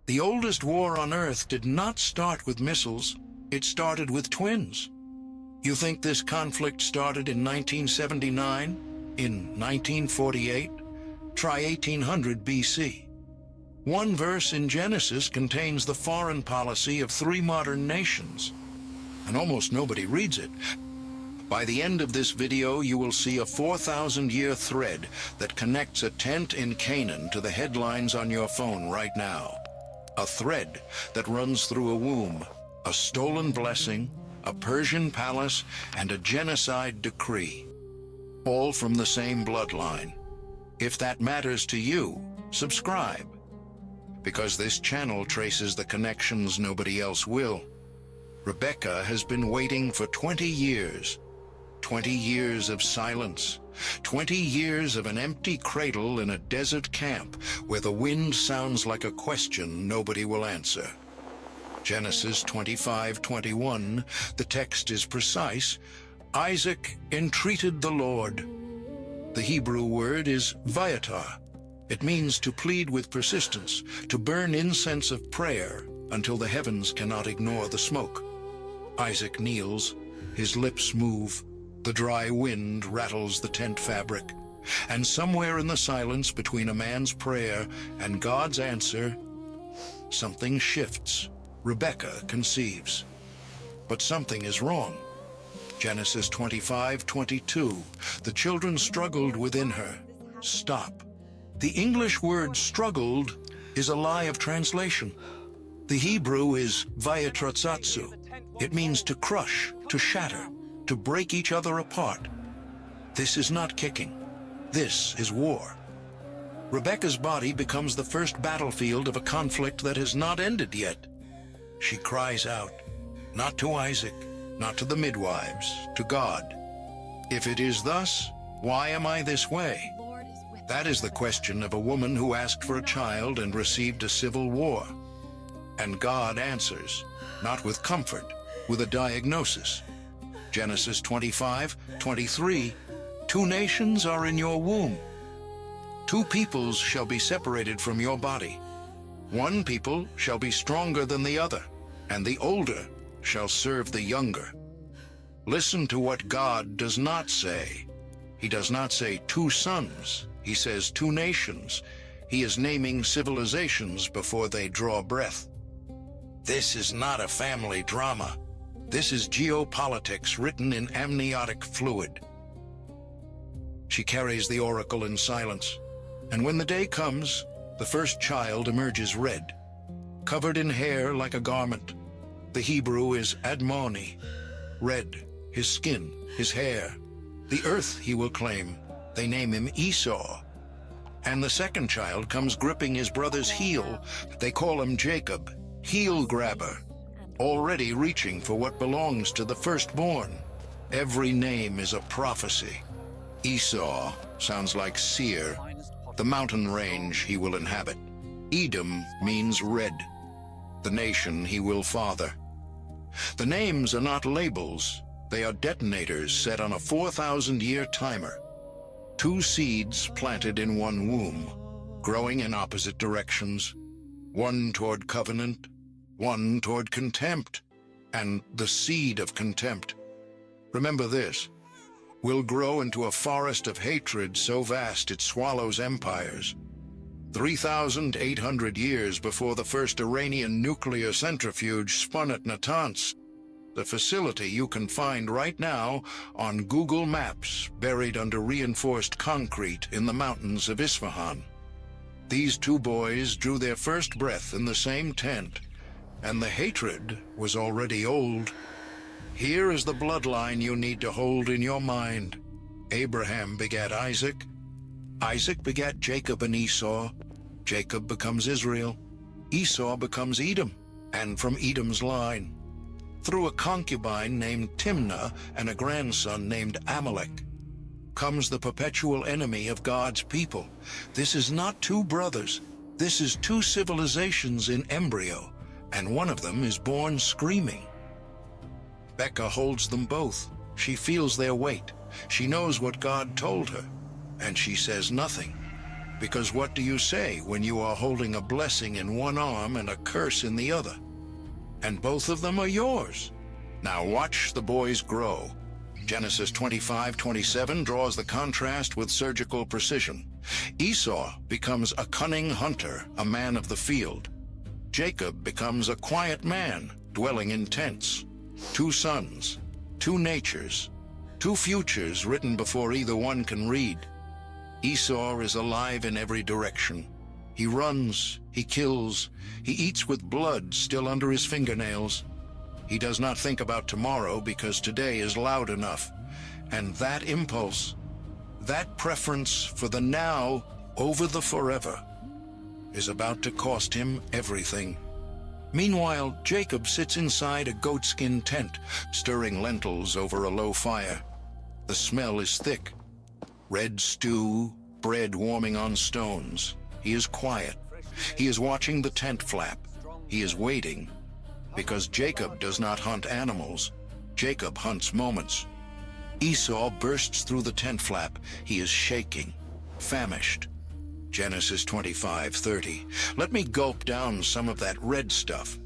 The oldest war on Earth did not start with missiles. It started with twins. You think this conflict started in 1979? In 1948? Try 1800 BC. One verse in Genesis contains the foreign policy of 3 modern nations, and almost nobody reads it. By the end of this video, you will see a 4,000-year thread that connects a tent in Canaan to the headlines on your phone right now. A thread that runs through a womb, a stolen blessing, a Persian palace, and a genocide decree. All from the same bloodline. If that matters to you, subscribe, because this channel traces the connections nobody else will. Rebecca has been waiting for 20 years. 20 years of silence. 20 years of an empty cradle in a desert camp where the wind sounds like a question nobody will answer. Genesis 25:21, the text is precise. Isaac entreated the Lord. The Hebrew word is viatar. It means to plead with persistence, to burn incense of prayer until the heavens cannot ignore the smoke. Isaac kneels, his lips move, the dry wind rattles the tent fabric, and somewhere in the silence between a man's prayer and God's answer, something shifts. Rebecca conceives. But something is wrong. Genesis 25:22, the children struggled within her. Stop. The English word struggled is a lie of translation. The Hebrew is vayatrotsatsu. It means to crush, to shatter, to break each other apart. This is not kicking. This is war. Rebecca's body becomes the first battlefield of a conflict that has not ended yet. She cries out, not to Isaac, not to the midwives, to God. If it is thus, why am I this way? That is the question of a woman who asked for a child and received a civil war. And God answers, not with comfort, with a diagnosis. Genesis 25:23, 2 nations are in your womb. 2 peoples shall be separated from your body. 1 people shall be stronger than the other, and the older shall serve the younger. Listen to what God does not say. He does not say 2 sons. He says 2 nations. He is naming civilizations before they draw breath. This is not a family drama. This is geopolitics written in amniotic fluid. She carries the oracle in silence, and when the day comes, the first child emerges red, covered in hair like a garment. The Hebrew is admoni, red, his skin, his hair. The earth he will claim. They name him Esau. And the second child comes gripping his brother's heel. They call him Jacob, heel grabber, already reaching for what belongs to the firstborn. Every name is a prophecy. Esau sounds like Seir, the mountain range he will inhabit. Edom means red, the nation he will father. The names are not labels. They are detonators set on a 4,000-year timer. 2 seeds planted in one womb, growing in opposite directions. One toward covenant, one toward contempt, and the seed of contempt. Remember this, will grow into a forest of hatred so vast it swallows empires. 3,800 years before the first Iranian nuclear centrifuge spun at Natanz, the facility you can find right now on Google Maps, buried under reinforced concrete in the mountains of Isfahan. These 2 boys drew their first breath in the same tent, and the hatred was already old. Here is the bloodline you need to hold in your mind. Abraham begat Isaac. Isaac begat Jacob and Esau. Jacob becomes Israel. Esau becomes Edom, and from Edom's line. Through a concubine named Timnah and a grandson named Amalek comes the perpetual enemy of God's people. This is not 2 brothers. This is 2 civilizations in embryo, and one of them is born screaming. Becca holds them both. She feels their weight. She knows what God told her, and she says nothing. Because what do you say when you are holding a blessing in one arm and a curse in the other? And both of them are yours. Now watch the boys grow. Genesis 25:27 draws the contrast with surgical precision. Esau becomes a cunning hunter, a man of the field. Jacob becomes a quiet man, dwelling in tents. Two sons, two natures, two futures written before either one can read. Esau is alive in every direction. He runs, he kills, he eats with blood still under his fingernails. He does not think about tomorrow because today is loud enough. And that impulse, that preference for the now over the forever, is about to cost him everything. Meanwhile, Jacob sits inside a goatskin tent, stirring lentils over a low fire. The smell is thick. Red stew, bread warming on stones. He is quiet. He is watching the tent flap. He is waiting. Because Jacob does not hunt animals. Jacob hunts moments. Esau bursts through the tent flap. He is shaking, famished. Genesis 25:30. Let me gulp down some of that red stuff.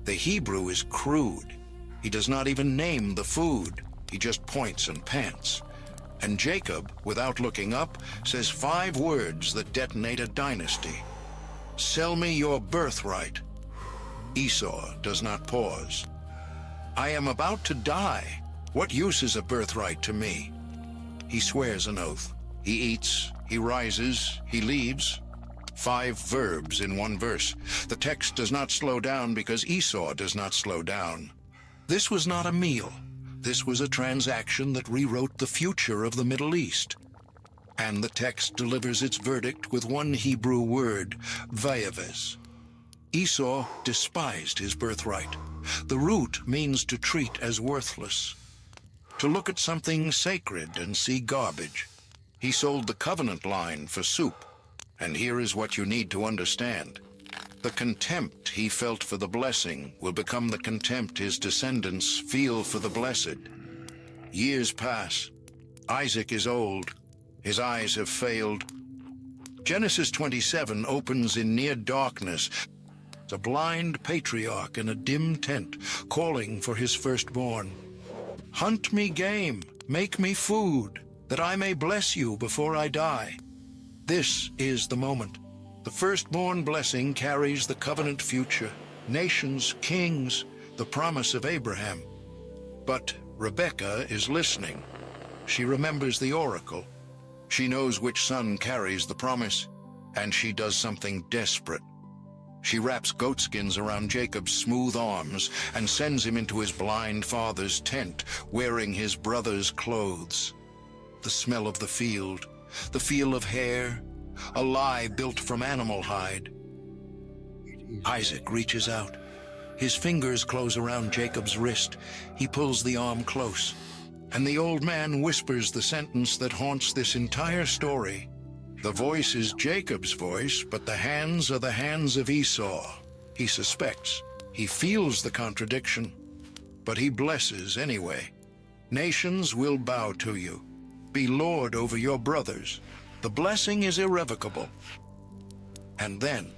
The Hebrew is crude. He does not even name the food. He just points and pants. And Jacob, without looking up, says 5 words that detonate a dynasty. Sell me your birthright. Esau does not pause. I am about to die. What use is a birthright to me? He swears an oath. He eats, he rises, he leaves. 5 verbs in one verse. The text does not slow down because Esau does not slow down. This was not a meal. This was a transaction that rewrote the future of the Middle East. And the text delivers its verdict with one Hebrew word, vayaves. Esau despised his birthright. The root means to treat as worthless, to look at something sacred and see garbage. He sold the covenant line for soup. And here is what you need to understand. The contempt he felt for the blessing will become the contempt his descendants feel for the blessed. Years pass. Isaac is old. His eyes have failed. Genesis 27 opens in near darkness. A blind patriarch in a dim tent calling for his firstborn. Hunt me game, make me food, that I may bless you before I die. This is the moment. The firstborn blessing carries the covenant future, nations, kings, the promise of Abraham. But Rebekah is listening. She remembers the oracle. She knows which son carries the promise, and she does something desperate. She wraps goatskins around Jacob's smooth arms and sends him into his blind father's tent, wearing his brother's clothes. The smell of the field, the feel of hair, a lie built from animal hide. Isaac reaches out. His fingers close around Jacob's wrist. He pulls the arm close, and the old man whispers the sentence that haunts this entire story. The voice is Jacob's voice, but the hands are the hands of Esau. He suspects. He feels the contradiction, but he blesses anyway. Nations will bow to you. Be lord over your brothers. The blessing is irrevocable. And then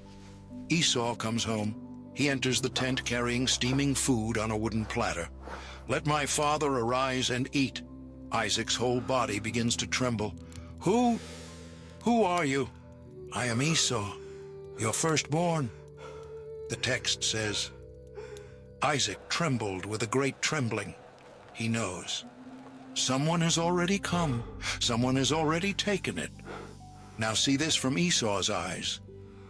Esau comes home. He enters the tent carrying steaming food on a wooden platter. Let my father arise and eat. Isaac's whole body begins to tremble. Who are you? I am Esau, your firstborn. The text says, Isaac trembled with a great trembling. He knows. Someone has already come. Someone has already taken it. Now see this from Esau's eyes.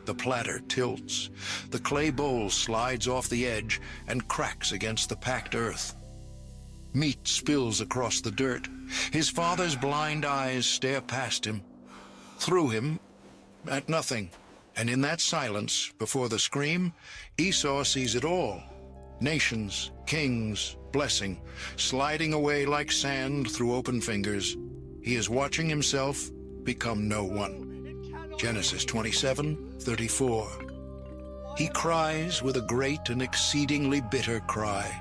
The platter tilts. The clay bowl slides off the edge and cracks against the packed earth. Meat spills across the dirt. His father's blind eyes stare past him, through him, at nothing. And in that silence, before the scream, Esau sees it all. Nations, kings, blessing, sliding away like sand through open fingers. He is watching himself become no one. Genesis 27:34. He cries with a great and exceedingly bitter cry.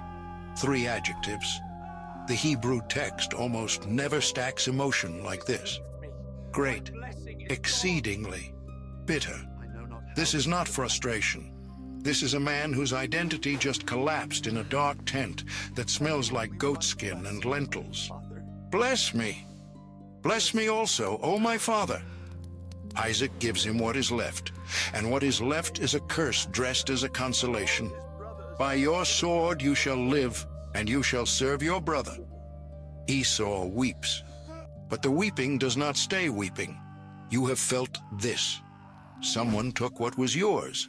3 adjectives. The Hebrew text almost never stacks emotion like this. Great, exceedingly, bitter. This is not frustration. This is a man whose identity just collapsed in a dark tent that smells like goatskin and lentils. Bless me. Bless me also, O my father. Isaac gives him what is left, and what is left is a curse dressed as a consolation. By your sword you shall live, and you shall serve your brother. Esau weeps, but the weeping does not stay weeping. You have felt this. Someone took what was yours.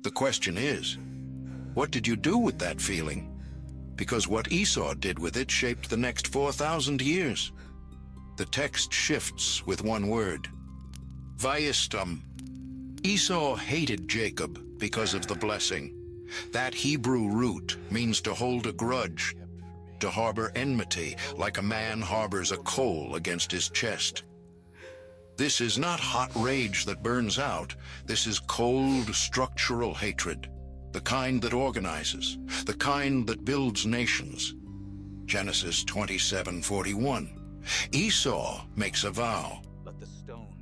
The question is, what did you do with that feeling? Because what Esau did with it shaped the next 4,000 years. The text shifts with one word. Vayistam. Esau hated Jacob because of the blessing. That Hebrew root means to hold a grudge, to harbor enmity like a man harbors a coal against his chest. This is not hot rage that burns out. This is cold, structural hatred, the kind that organizes, the kind that builds nations. Genesis 27:41. Esau makes a vow.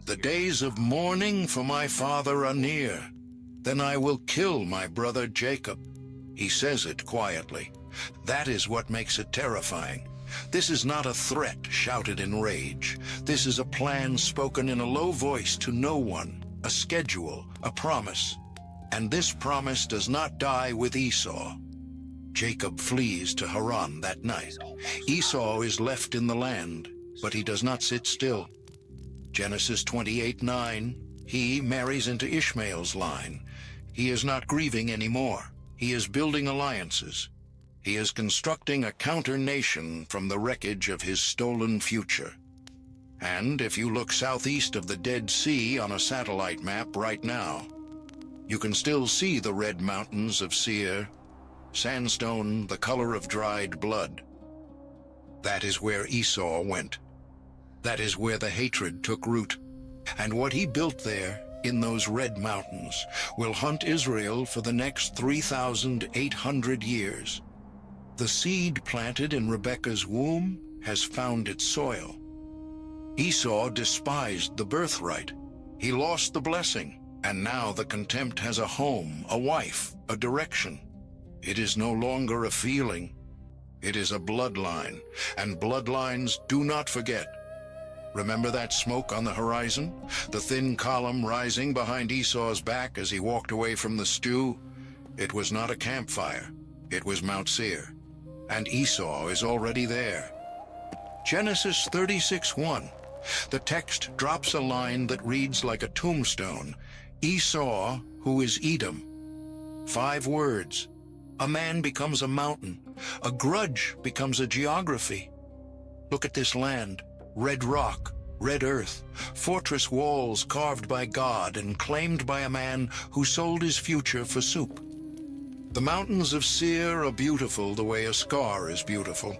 The days of mourning for my father are near. Then I will kill my brother Jacob. He says it quietly. That is what makes it terrifying. This is not a threat shouted in rage. This is a plan spoken in a low voice to no one, a schedule, a promise. And this promise does not die with Esau. Jacob flees to Haran that night. Esau is left in the land, but he does not sit still. Genesis 28:9, he marries into Ishmael's line. He is not grieving anymore. He is building alliances. He is constructing a counter-nation from the wreckage of his stolen future. And if you look southeast of the Dead Sea on a satellite map right now, you can still see the red mountains of Seir, sandstone the color of dried blood. That is where Esau went. That is where the hatred took root. And what he built there, in those red mountains, will hunt Israel for the next 3,800 years. The seed planted in Rebekah's womb has found its soil. Esau despised the birthright. He lost the blessing, and now the contempt has a home, a wife, a direction. It is no longer a feeling. It is a bloodline, and bloodlines do not forget. Remember that smoke on the horizon? The thin column rising behind Esau's back as he walked away from the stew? It was not a campfire. It was Mount Seir. And Esau is already there. Genesis 36:1. The text drops a line that reads like a tombstone. Esau, who is Edom. 5 words. A man becomes a mountain. A grudge becomes a geography. Look at this land. Red rock, red earth, fortress walls carved by God and claimed by a man who sold his future for soup. The mountains of Seir are beautiful the way a scar is beautiful.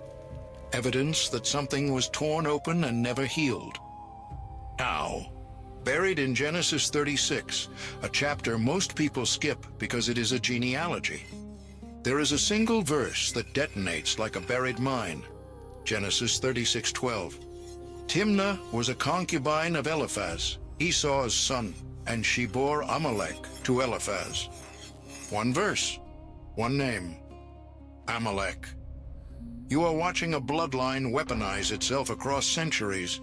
Evidence that something was torn open and never healed. Now, buried in Genesis 36, a chapter most people skip because it is a genealogy, there is a single verse that detonates like a buried mine. Genesis 36:12. Timnah was a concubine of Eliphaz, Esau's son, and she bore Amalek to Eliphaz. One verse, one name, Amalek. You are watching a bloodline weaponize itself across centuries.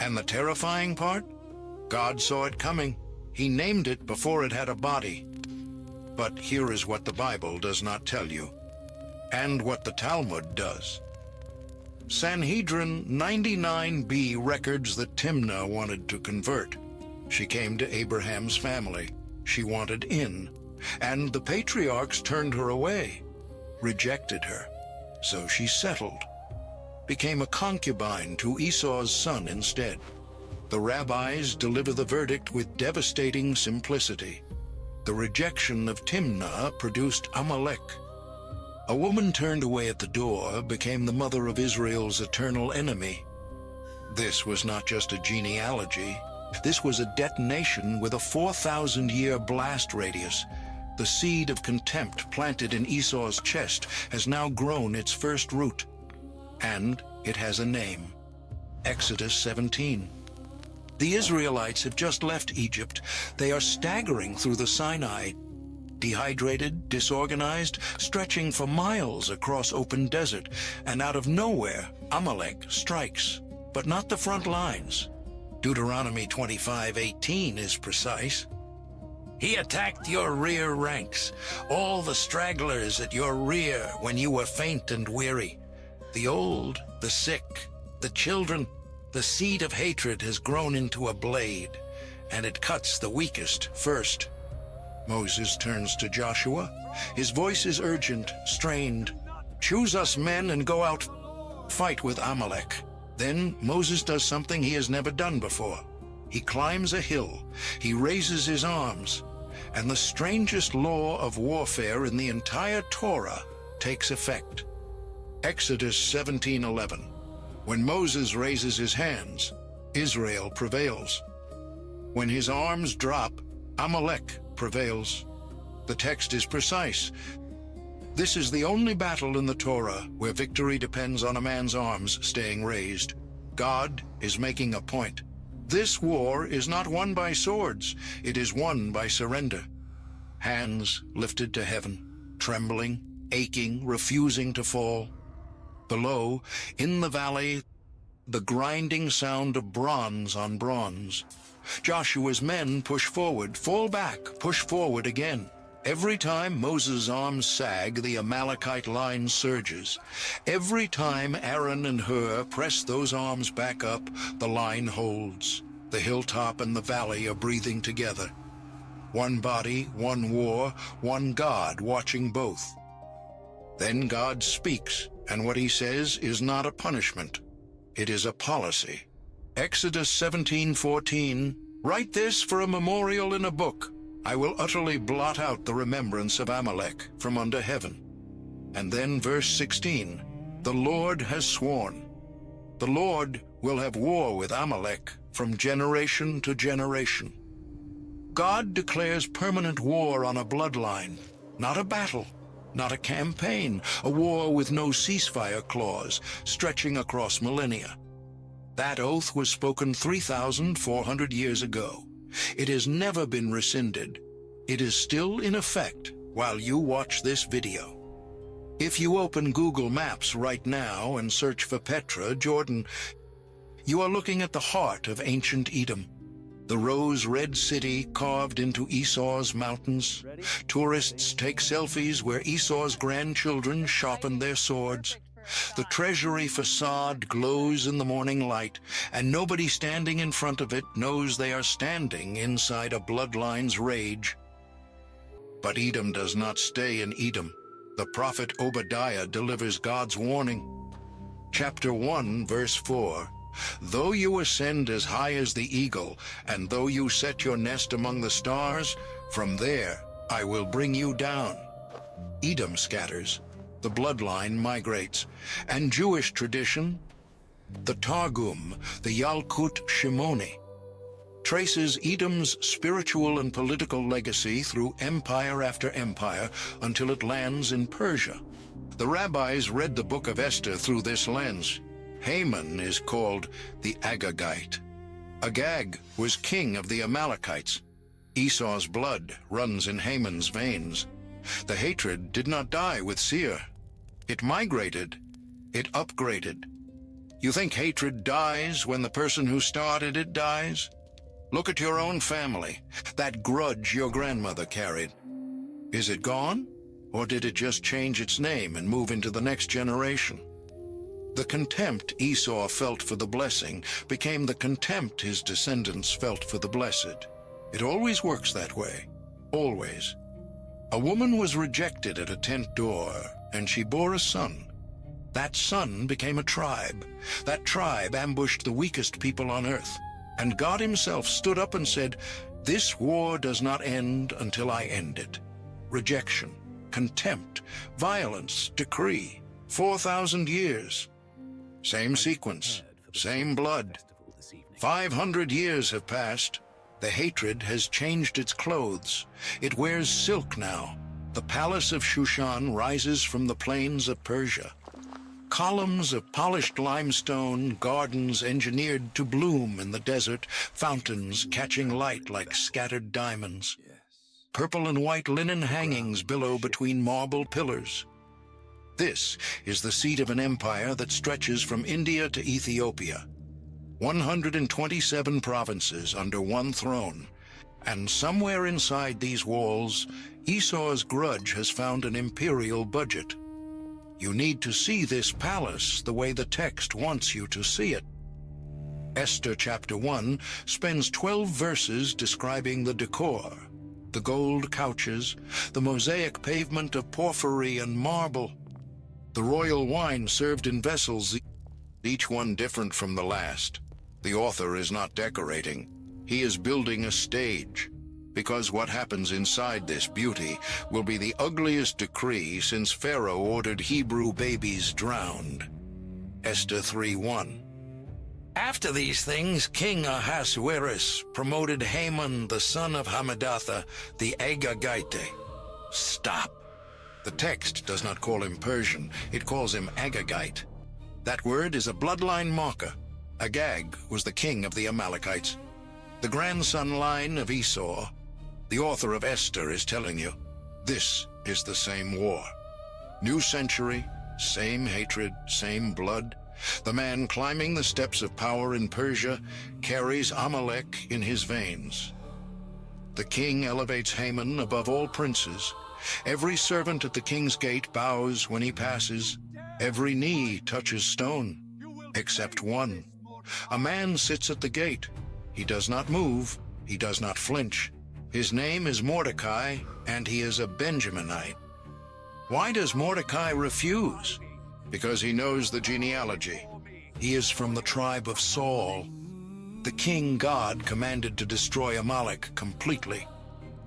And the terrifying part? God saw it coming. He named it before it had a body. But here is what the Bible does not tell you, and what the Talmud does. Sanhedrin 99b records that Timnah wanted to convert. She came to Abraham's family. She wanted in, and the patriarchs turned her away, rejected her. So she settled, became a concubine to Esau's son instead. The rabbis deliver the verdict with devastating simplicity. The rejection of Timnah produced Amalek. A woman turned away at the door became the mother of Israel's eternal enemy. This was not just a genealogy. This was a detonation with a 4,000-year blast radius. The seed of contempt planted in Esau's chest has now grown its first root. And it has a name. Exodus 17. The Israelites have just left Egypt. They are staggering through the Sinai, dehydrated, disorganized, stretching for miles across open desert, and out of nowhere, Amalek strikes, but not the front lines. Deuteronomy 25:18 is precise. He attacked your rear ranks, all the stragglers at your rear when you were faint and weary. The old, the sick, the children, the seed of hatred has grown into a blade, and it cuts the weakest first. Moses turns to Joshua. His voice is urgent, strained. Choose us men and go out, fight with Amalek. Then Moses does something he has never done before. He climbs a hill. He raises his arms. And the strangest law of warfare in the entire Torah takes effect. Exodus 17:11. When Moses raises his hands, Israel prevails. When his arms drop, Amalek prevails. The text is precise. This is the only battle in the Torah where victory depends on a man's arms staying raised. God is making a point. This war is not won by swords. It is won by surrender. Hands lifted to heaven, trembling, aching, refusing to fall. Below, in the valley, the grinding sound of bronze on bronze. Joshua's men push forward, fall back, push forward again. Every time Moses' arms sag, the Amalekite line surges. Every time Aaron and Hur press those arms back up, the line holds. The hilltop and the valley are breathing together. One body, one war, one God watching both. Then God speaks, and what he says is not a punishment. It is a policy. Exodus 17:14, write this for a memorial in a book. I will utterly blot out the remembrance of Amalek from under heaven. And then verse 16, the Lord has sworn. The Lord will have war with Amalek from generation to generation. God declares permanent war on a bloodline, not a battle, not a campaign, a war with no ceasefire clause, stretching across millennia. That oath was spoken 3,400 years ago. It has never been rescinded. It is still in effect while you watch this video. If you open Google Maps right now and search for Petra, Jordan, you are looking at the heart of ancient Edom. The rose-red city carved into Esau's mountains. Tourists take selfies where Esau's grandchildren sharpen their swords. The treasury facade glows in the morning light, and nobody standing in front of it knows they are standing inside a bloodline's rage. But Edom does not stay in Edom. The prophet Obadiah delivers God's warning. Chapter 1, verse 4. Though you ascend as high as the eagle, and though you set your nest among the stars, from there I will bring you down. Edom scatters. The bloodline migrates. And Jewish tradition, the Targum, the Yalkut Shimoni, traces Edom's spiritual and political legacy through empire after empire until it lands in Persia. The rabbis read the book of Esther through this lens. Haman is called the Agagite. Agag was king of the Amalekites. Esau's blood runs in Haman's veins. The hatred did not die with Seir. It migrated. It upgraded. You think hatred dies when the person who started it dies? Look at your own family, that grudge your grandmother carried. Is it gone? Or did it just change its name and move into the next generation? The contempt Esau felt for the blessing became the contempt his descendants felt for the blessed. It always works that way. Always. A woman was rejected at a tent door, and she bore a son. That son became a tribe. That tribe ambushed the weakest people on earth. And God himself stood up and said, "This war does not end until I end it." Rejection, contempt, violence, decree. 4,000 years. Same sequence, same blood. 500 years have passed. The hatred has changed its clothes. It wears silk now. The palace of Shushan rises from the plains of Persia. Columns of polished limestone, gardens engineered to bloom in the desert, fountains catching light like scattered diamonds. Purple and white linen hangings billow between marble pillars. This is the seat of an empire that stretches from India to Ethiopia. 127 provinces under one throne. And somewhere inside these walls, Esau's grudge has found an imperial budget. You need to see this palace the way the text wants you to see it. Esther chapter 1 spends 12 verses describing the decor, the gold couches, the mosaic pavement of porphyry and marble, the royal wine served in vessels, each one different from the last. The author is not decorating. He is building a stage, because what happens inside this beauty will be the ugliest decree since Pharaoh ordered Hebrew babies drowned. Esther 3:1. After these things, King Ahasuerus promoted Haman, the son of Hammedatha, the Agagite. Stop. The text does not call him Persian, it calls him Agagite. That word is a bloodline marker. Agag was the king of the Amalekites, the grandson line of Esau. The author of Esther is telling you, this is the same war. New century, same hatred, same blood. The man climbing the steps of power in Persia carries Amalek in his veins. The king elevates Haman above all princes. Every servant at the king's gate bows when he passes. Every knee touches stone, except one. A man sits at the gate. He does not move. He does not flinch. His name is Mordecai, and he is a Benjaminite. Why does Mordecai refuse? Because he knows the genealogy. He is from the tribe of Saul. The king God commanded to destroy Amalek completely.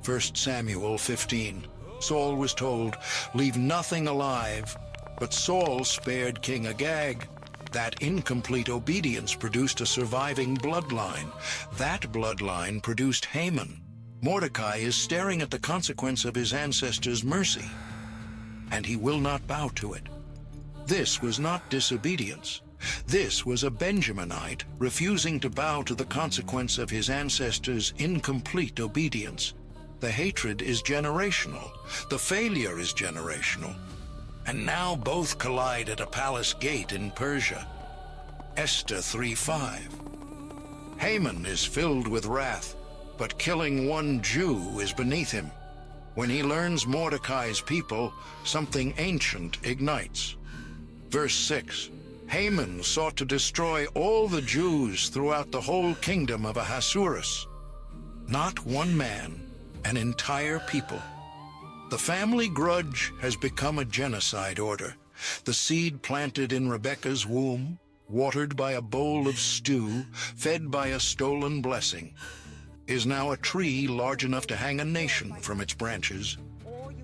1 Samuel 15. Saul was told, leave nothing alive, but Saul spared King Agag. That incomplete obedience produced a surviving bloodline. That bloodline produced Haman. Mordecai is staring at the consequence of his ancestors' mercy, and he will not bow to it. This was not disobedience. This was a Benjaminite refusing to bow to the consequence of his ancestors' incomplete obedience. The hatred is generational. The failure is generational. And now both collide at a palace gate in Persia. Esther 3:5. Haman is filled with wrath, but killing one Jew is beneath him. When he learns Mordecai's people, something ancient ignites. Verse 6. Haman sought to destroy all the Jews throughout the whole kingdom of Ahasuerus. Not one man, an entire people. The family grudge has become a genocide order. The seed planted in Rebekah's womb, watered by a bowl of stew, fed by a stolen blessing, is now a tree large enough to hang a nation from its branches.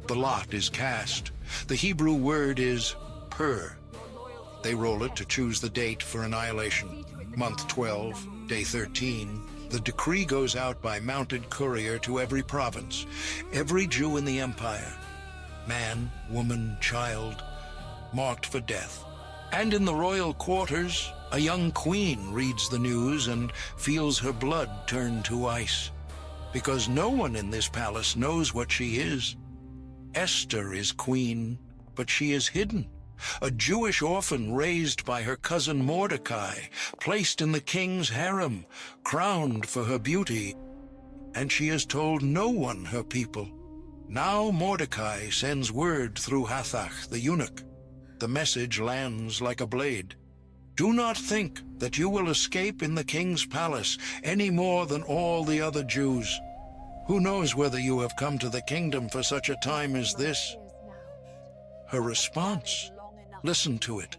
The lot is cast. The Hebrew word is pur. They roll it to choose the date for annihilation. Month 12, day 13. The decree goes out by mounted courier to every province, every Jew in the empire, man, woman, child, marked for death. And in the royal quarters, a young queen reads the news and feels her blood turn to ice, because no one in this palace knows what she is. Esther is queen, but she is hidden. A Jewish orphan raised by her cousin Mordecai, placed in the king's harem, crowned for her beauty, and she has told no one her people. Now Mordecai sends word through Hathach, the eunuch. The message lands like a blade. Do not think that you will escape in the king's palace any more than all the other Jews. Who knows whether you have come to the kingdom for such a time as this? Her response, listen to it.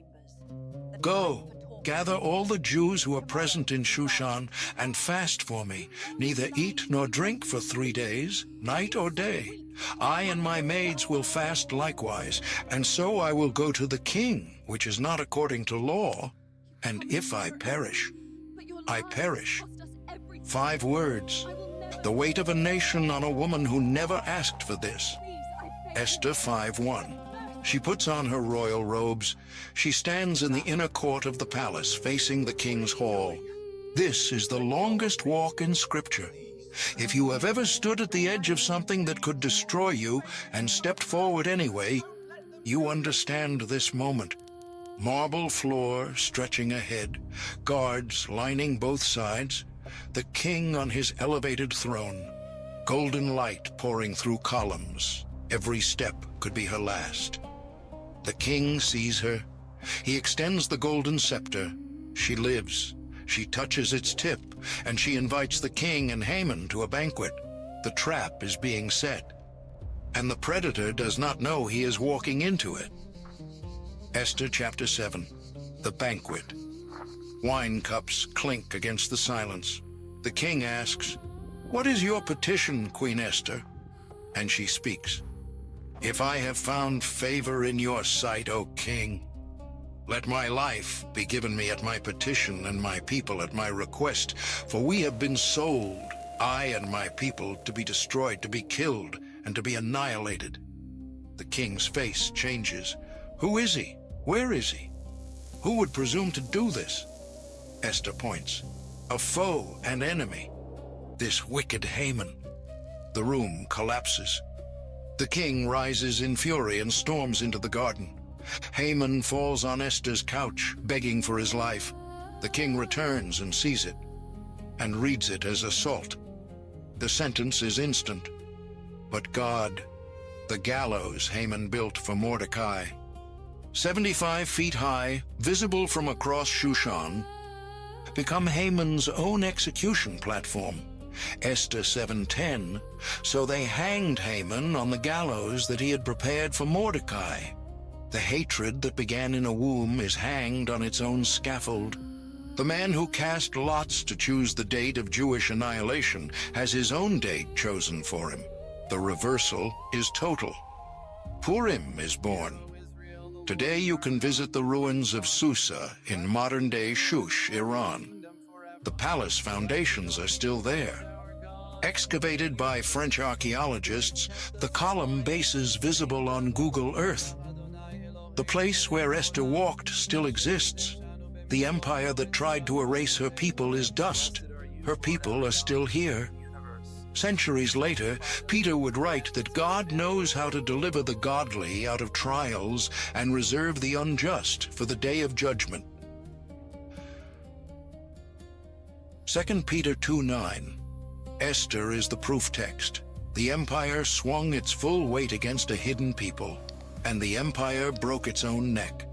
Go, gather all the Jews who are present in Shushan and fast for me, neither eat nor drink for 3 days, night or day. I and my maids will fast likewise, and so I will go to the king, which is not according to law, and if I perish, I perish. 5 words. The weight of a nation on a woman who never asked for this. Esther 5:1. She puts on her royal robes. She stands in the inner court of the palace, facing the king's hall. This is the longest walk in Scripture. If you have ever stood at the edge of something that could destroy you and stepped forward anyway, you understand this moment. Marble floor stretching ahead, guards lining both sides, the king on his elevated throne, golden light pouring through columns. Every step could be her last. The king sees her. He extends the golden scepter. She lives. She touches its tip, and she invites the king and Haman to a banquet. The trap is being set, and the predator does not know he is walking into it. Esther chapter 7, the banquet. Wine cups clink against the silence. The king asks, "What is your petition, Queen Esther?" And she speaks. "If I have found favor in your sight, O king, let my life be given me at my petition and my people at my request, for we have been sold, I and my people, to be destroyed, to be killed, and to be annihilated." The king's face changes. Who is he? Where is he? Who would presume to do this? Esther points. A foe and enemy. This wicked Haman. The room collapses. The king rises in fury and storms into the garden. Haman falls on Esther's couch, begging for his life. The king returns and sees it, and reads it as assault. The sentence is instant. But God, the gallows Haman built for Mordecai, 75 feet high, visible from across Shushan, become Haman's own execution platform. Esther 7:10, so they hanged Haman on the gallows that he had prepared for Mordecai. The hatred that began in a womb is hanged on its own scaffold. The man who cast lots to choose the date of Jewish annihilation has his own date chosen for him. The reversal is total. Purim is born. Today you can visit the ruins of Susa in modern-day Shush, Iran. The palace foundations are still there. Excavated by French archaeologists, the column bases visible on Google Earth. The place where Esther walked still exists. The empire that tried to erase her people is dust. Her people are still here. Centuries later, Peter would write that God knows how to deliver the godly out of trials and reserve the unjust for the day of judgment. 2 Peter 2:9. Esther is the proof text. The empire swung its full weight against a hidden people, and the empire broke its own neck.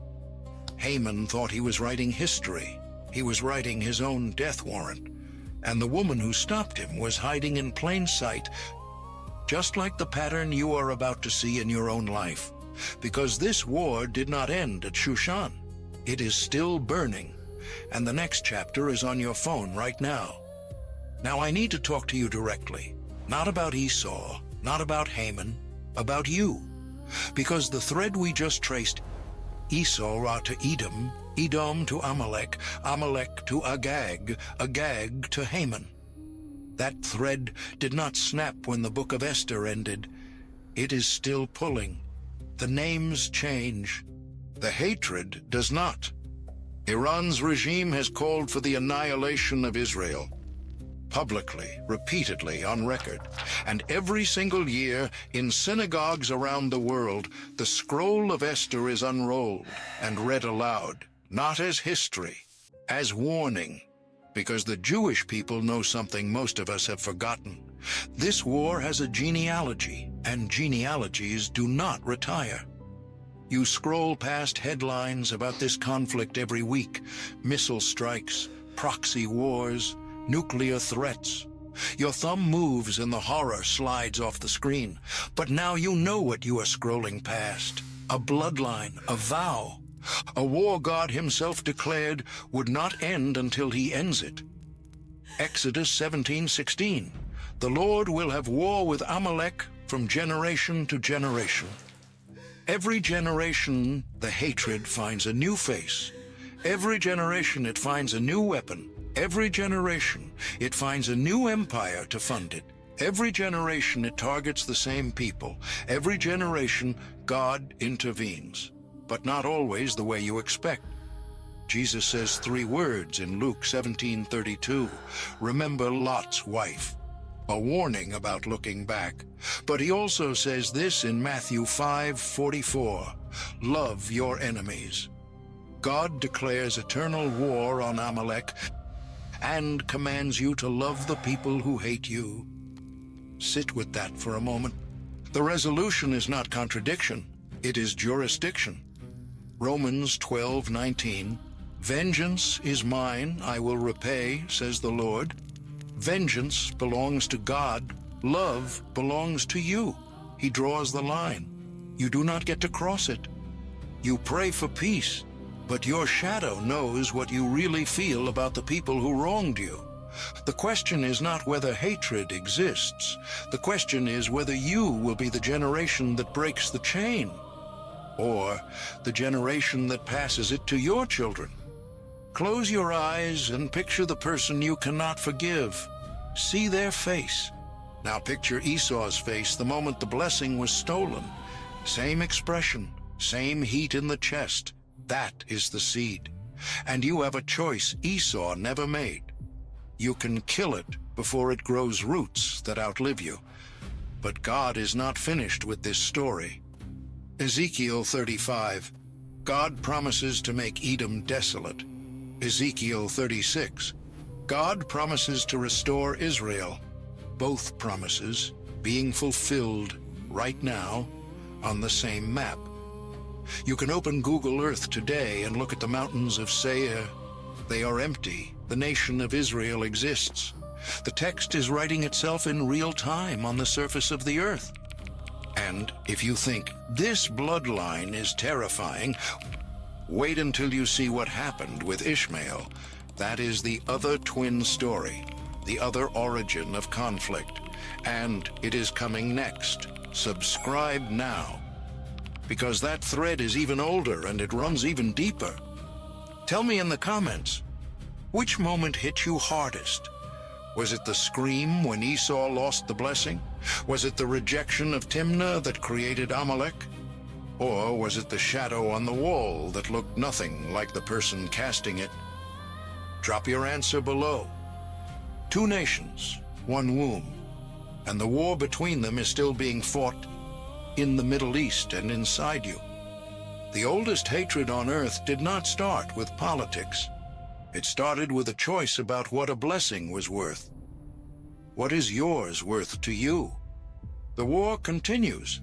Haman thought he was writing history. He was writing his own death warrant, and the woman who stopped him was hiding in plain sight, just like the pattern you are about to see in your own life. Because this war did not end at Shushan. It is still burning, and the next chapter is on your phone right now. Now I need to talk to you directly, not about Esau, not about Haman, about you. Because the thread we just traced, Esau to Edom, Edom to Amalek, Amalek to Agag, Agag to Haman. That thread did not snap when the book of Esther ended. It is still pulling. The names change. The hatred does not. Iran's regime has called for the annihilation of Israel. Publicly, repeatedly, on record. And every single year, in synagogues around the world, the scroll of Esther is unrolled and read aloud, not as history, as warning, because the Jewish people know something most of us have forgotten. This war has a genealogy, and genealogies do not retire. You scroll past headlines about this conflict every week: missile strikes, proxy wars, nuclear threats. Your thumb moves and the horror slides off the screen. But now you know what you are scrolling past. A bloodline, a vow. A war God himself declared would not end until he ends it. Exodus 17:16. The Lord will have war with Amalek from generation to generation. Every generation, the hatred finds a new face. Every generation, it finds a new weapon. Every generation, it finds a new empire to fund it. Every generation it targets the same people. Every generation God intervenes, but not always the way you expect. Jesus says 3 words in Luke 17:32. Remember Lot's wife. A warning about looking back. But he also says this in Matthew 5:44. Love your enemies. God declares eternal war on Amalek and commands you to love the people who hate you. Sit with that for a moment. The resolution is not contradiction, it is jurisdiction. Romans 12:19. Vengeance is mine, I will repay, says the Lord. Vengeance belongs to God. Love belongs to you. He draws the line. You do not get to cross it. You pray for peace, but your shadow knows what you really feel about the people who wronged you. The question is not whether hatred exists. The question is whether you will be the generation that breaks the chain, or the generation that passes it to your children. Close your eyes and picture the person you cannot forgive. See their face. Now picture Esau's face the moment the blessing was stolen. Same expression, same heat in the chest. That is the seed. And you have a choice Esau never made. You can kill it before it grows roots that outlive you. But God is not finished with this story. Ezekiel 35. God promises to make Edom desolate. Ezekiel 36. God promises to restore Israel. Both promises being fulfilled right now on the same map. You can open Google Earth today and look at the mountains of Seir. They are empty. The nation of Israel exists. The text is writing itself in real time on the surface of the earth. And if you think this bloodline is terrifying, wait until you see what happened with Ishmael. That is the other twin story, the other origin of conflict. And it is coming next. Subscribe now, because that thread is even older and it runs even deeper. Tell me in the comments, which moment hit you hardest? Was it the scream when Esau lost the blessing? Was it the rejection of Timnah that created Amalek? Or was it the shadow on the wall that looked nothing like the person casting it? Drop your answer below. 2 nations, 1 womb, and the war between them is still being fought in the Middle East and inside you. The oldest hatred on earth did not start with politics. It started with a choice about what a blessing was worth. What is yours worth to you? The war continues,